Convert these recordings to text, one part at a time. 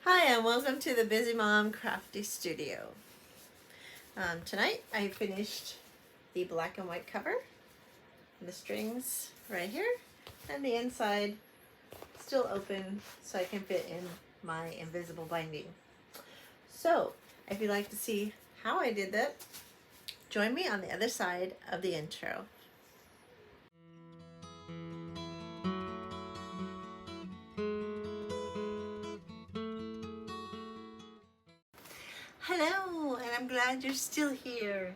Hi, and welcome to the Busy Mom Crafty Studio. Tonight I finished the black and white cover, the strings right here, and the inside still open so I can fit in my invisible binding. So, if you'd like to see how I did that, join me on the other side of the intro. Hello, and I'm glad you're still here.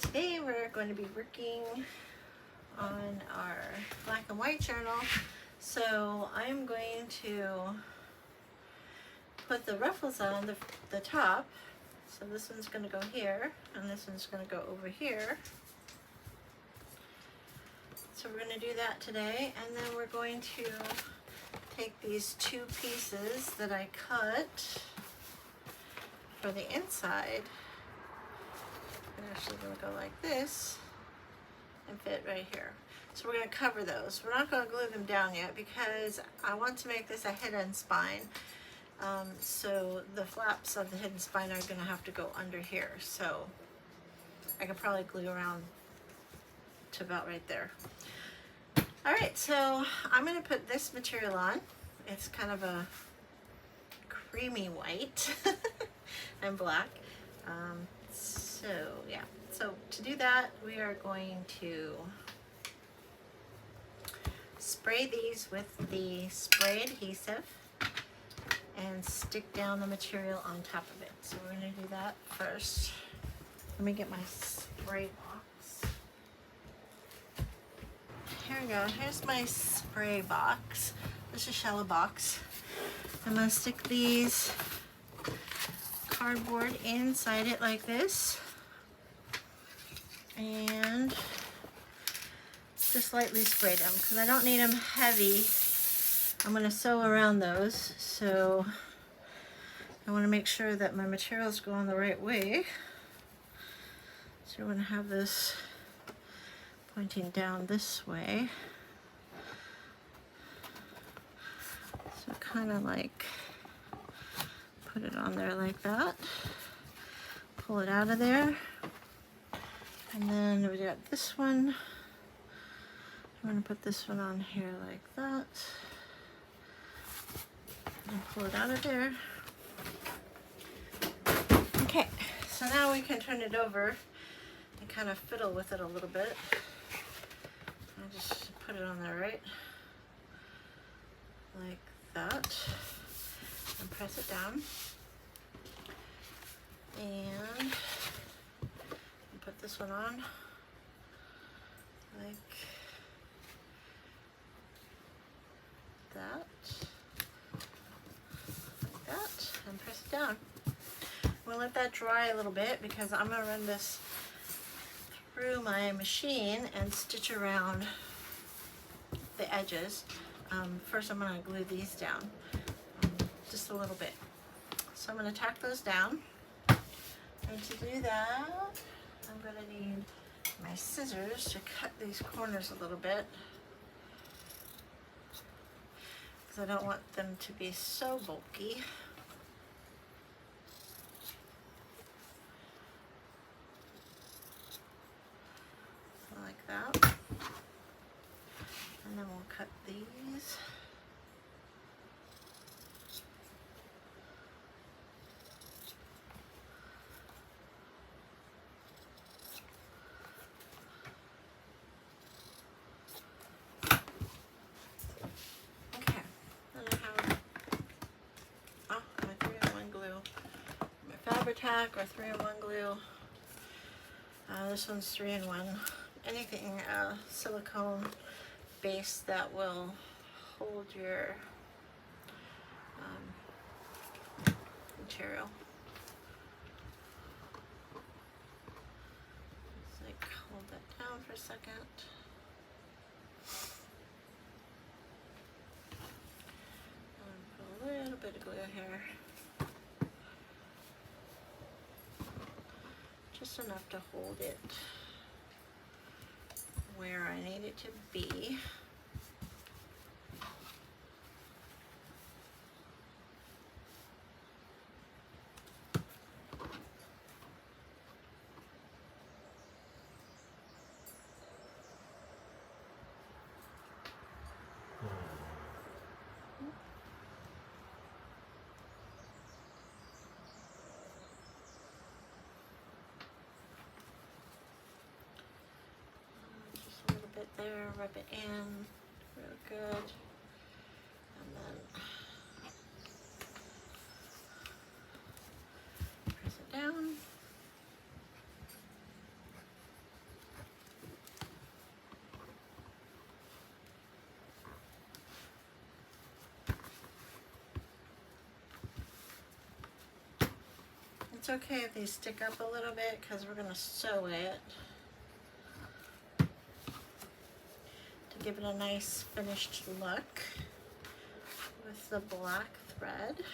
Today we're going to be working on our black and white journal. So I'm going to put the ruffles on the top. So this one's going to go here, and this one's going to go over here. So we're going to do that today, and then we're going to take these two pieces that I cut for the inside. I'm actually going to go like this and fit right here. So we're going to cover those. We're not going to glue them down yet because I want to make this a hidden spine. So the flaps of the hidden spine are going to have to go under here. So I could probably glue around to about right there. All right, so I'm going to put this material on. It's kind of a creamy white and black. So yeah, so to do that, we are going to spray these with the spray adhesive and stick down the material on top of it. So we're going to do that first. Let me get my spray box. Here we go. Here's my spray box. This is a shallow box. I'm going to stick these cardboard inside it like this. And just lightly spray them because I don't need them heavy. I'm going to sew around those, so I want to make sure that my materials go on the right way. So I'm going to have this pointing down this way. So kind of like put it on there like that. Pull it out of there. And then we got this one. I'm going to put this one on here like that. And pull it out of there. Okay, so now we can turn it over and kind of fiddle with it a little bit. I just put it on there right like that and press it down. And put this one on like that. And press it down. We'll let that dry a little bit because I'm going to run this through my machine and stitch around the edges. First I'm going to glue these down just a little bit. So I'm going to tack those down. And to do that, I'm going to need my scissors to cut these corners a little bit because I don't want them to be so bulky. Like that. And then we'll cut these. Okay. Then I have my 3-in-1 glue. My Fabri-Tac or 3-in-1 glue. This one's 3-in-1. Anything silicone base that will hold your material. Just like hold that down for a second. And put a little bit of glue here. Just enough to hold it where I need it to be. there, rub it in real good, and then press it down. It's okay if these stick up a little bit because we're going to sew it to give it a nice finished look with the black thread.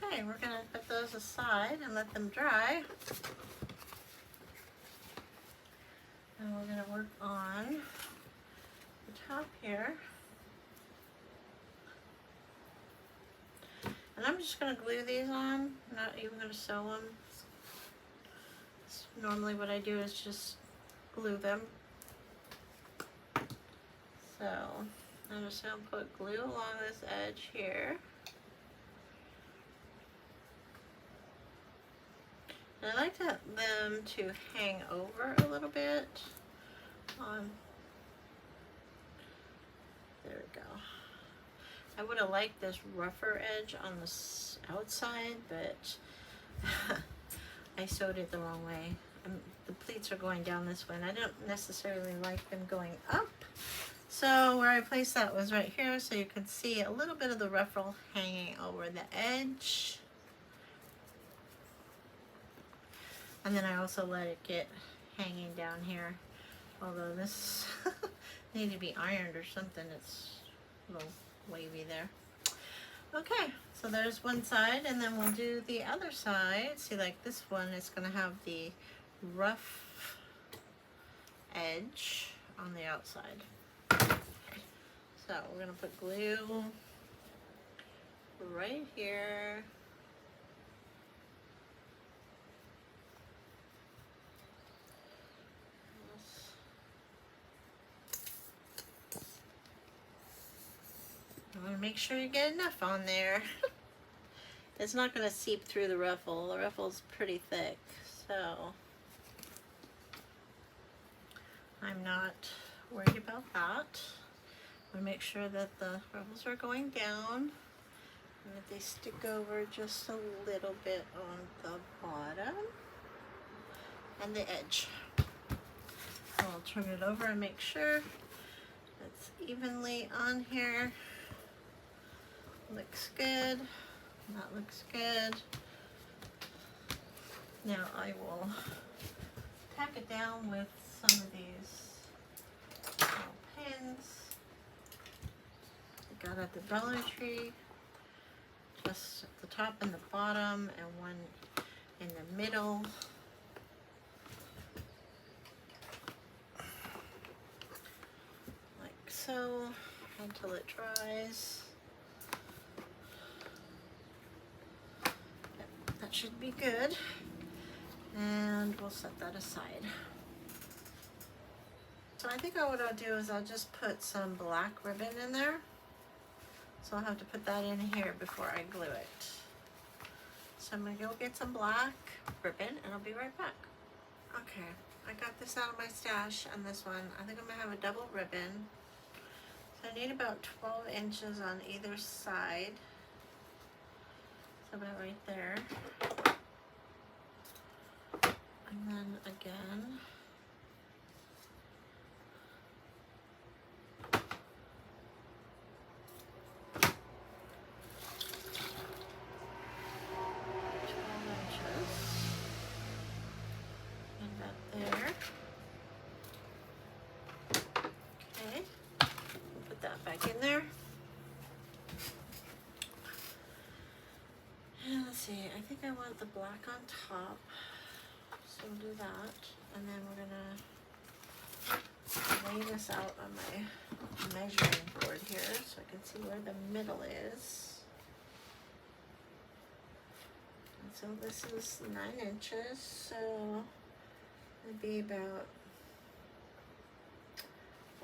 Okay, we're going to put those aside and let them dry. And we're going to work on the top here. And I'm just going to glue these on, not even going to sew them. Normally what I do is just glue them. So I'm just going to put glue along this edge here. And I like them to hang over a little bit. There we go. I would have liked this rougher edge on the outside, but I sewed it the wrong way. The pleats are going down this way, and I don't necessarily like them going up. So where I placed that was right here, so you could see a little bit of the ruffle hanging over the edge. And then I also let it get hanging down here. Although this needed to be ironed or something, it's a little wavy there. Okay, so there's one side, and then we'll do the other side. See, like this one is going to have the rough edge on the outside. So we're going to put glue right here. I want to make sure you get enough on there. It's not going to seep through the ruffle. The ruffle's pretty thick, so I'm not worried about that. I want to make sure that the ruffles are going down and that they stick over just a little bit on the bottom and the edge. I'll turn it over and make sure it's evenly on here. Looks good. That looks good. Now I will tack it down with some of these little pins I got at the Dollar Tree. Just at the top and the bottom, and one in the middle. Like so, until it dries. That should be good, and we'll set that aside. So I think what I'll do is I'll just put some black ribbon in there. So I'll have to put that in here before I glue it. So I'm gonna go get some black ribbon and I'll be right back. Okay, I got this out of my stash, and this one, I think I'm gonna have a double ribbon. So I need about 12 inches on either side. About right there, and then again And let's see, I think I want the black on top, so we'll do that, and then we're gonna lay this out on my measuring board here so I can see where the middle is. And so this is 9 inches, so it'd be about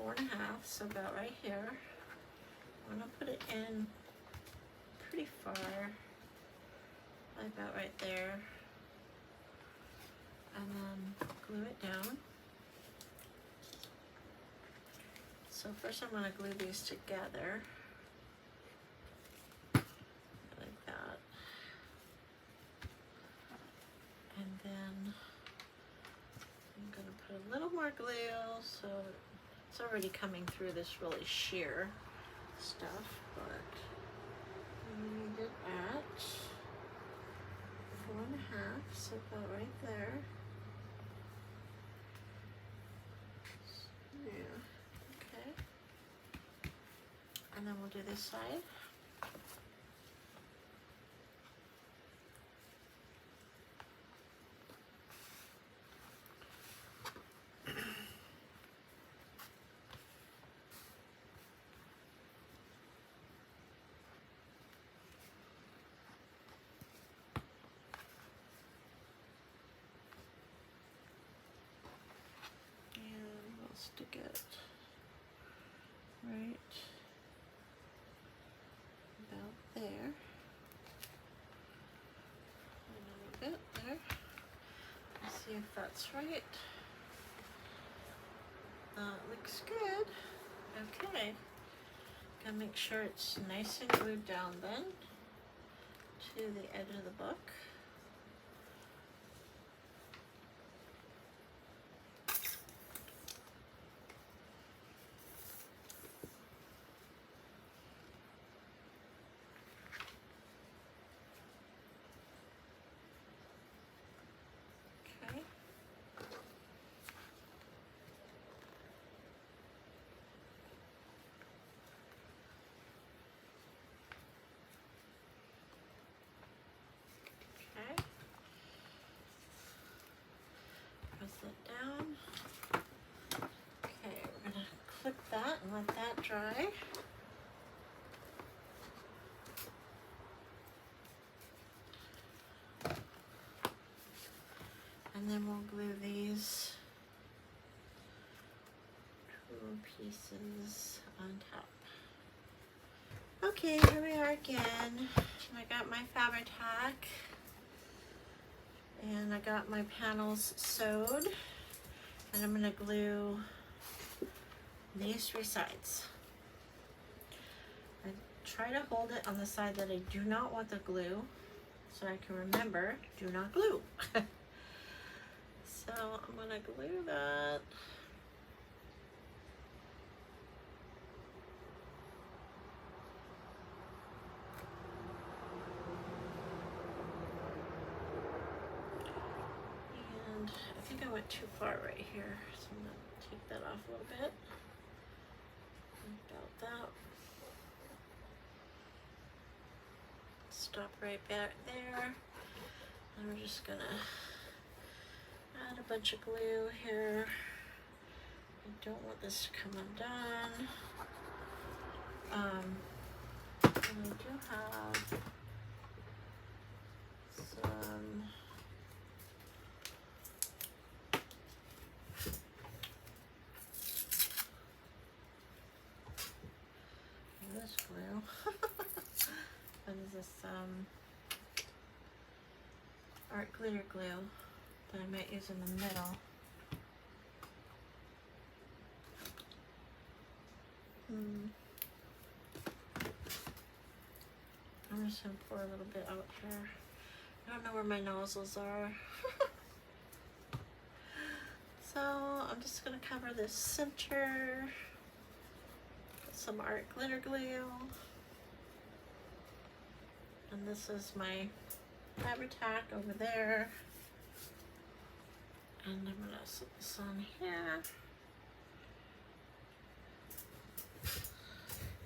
4.5, so about right here. I'm gonna put it in pretty far, about right there, and then glue it down. So first I'm gonna glue these together, like that, and then I'm gonna put a little more glue, so it's already coming through this really sheer stuff, but we need it at 4.5, so about right there. Yeah, okay. And then we'll do this side. Stick it right about there, a little bit there. Let's see if that's right. Looks good. Okay, gotta make sure it's nice and glued down then to the edge of the book. Okay. Okay. Press it down. Okay, we're gonna clip that and let that dry. And then we'll glue these 2 pieces on top. Okay, here we are again. I got my Fabri-Tac and I got my panels sewed, and I'm gonna glue these 3 sides. I try to hold it on the side that I do not want the glue so I can remember, do not glue. So I'm gonna glue that. And I think I went too far right here, so I'm gonna take that off a little bit. About that. Stop right back there. And we're just gonna add a bunch of glue here. I don't want this to come undone. And I do have some this glue. What is this? Art glitter glue that I might use in the middle. I'm just gonna pour a little bit out here. I don't know where my nozzles are. So I'm just gonna cover this center with some art glitter glue. And this is my Fabri-Tac over there. And I'm gonna set this on here.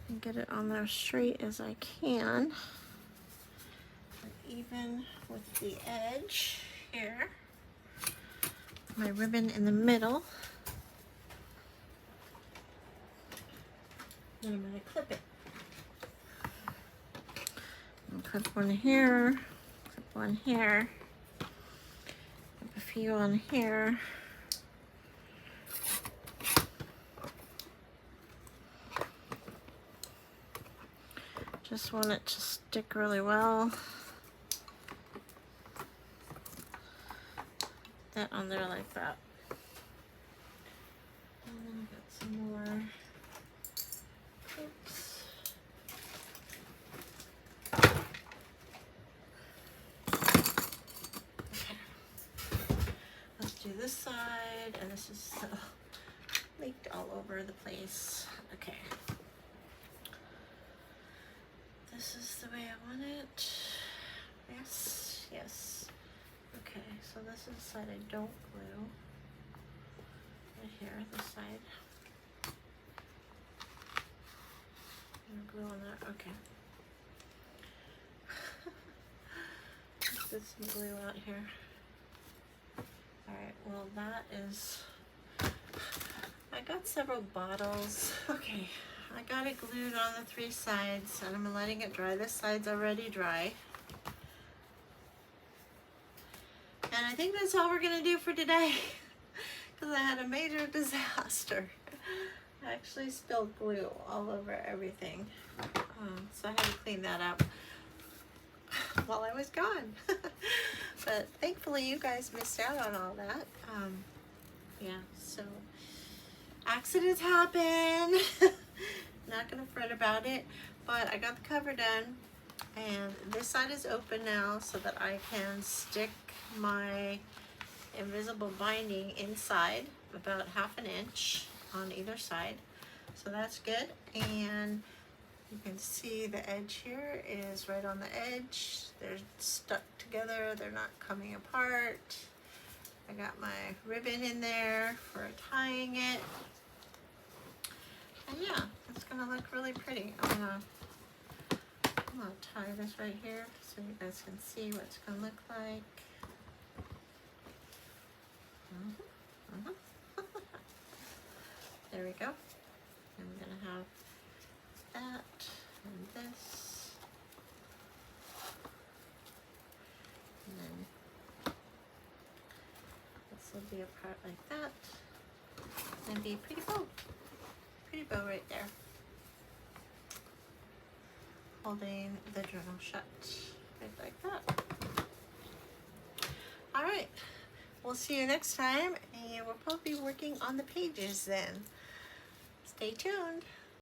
And get it on there straight as I can. Even even with the edge here. My ribbon in the middle. And I'm going to clip it. And clip one here, clip one here, clip a few on here. Just want it to stick really well. That on there like that. And then I got some more. Oops. Okay. Let's do this side, and this is leaked all over the place. Okay. This is the way I want it. Yes, yes. Okay, so this is the side I don't glue. Right here, this side. Glue on that, okay. Let's get some glue out here. Alright, well that is, I got several bottles. Okay, I got it glued on the 3 sides and I'm letting it dry. This side's already dry. And I think that's all we're gonna do for today because I had a major disaster. I actually spilled glue all over everything. So I had to clean that up while I was gone. But thankfully you guys missed out on all that. Yeah, so accidents happen. Not gonna fret about it, but I got the cover done and this side is open now so that I can stick my invisible binding inside about 1/2 inch on either side. So that's good. And you can see the edge here is right on the edge. They're stuck together. They're not coming apart. I got my ribbon in there for tying it. And yeah, it's gonna look really pretty. I'm gonna tie this right here so you guys can see what it's gonna look like. There we go. And we're gonna have that and this. And then this will be a part like that. And be a pretty bow. Pretty bow right there. Holding the journal shut. Right like that. Alright. We'll see you next time, and we'll probably be working on the pages then. Stay tuned.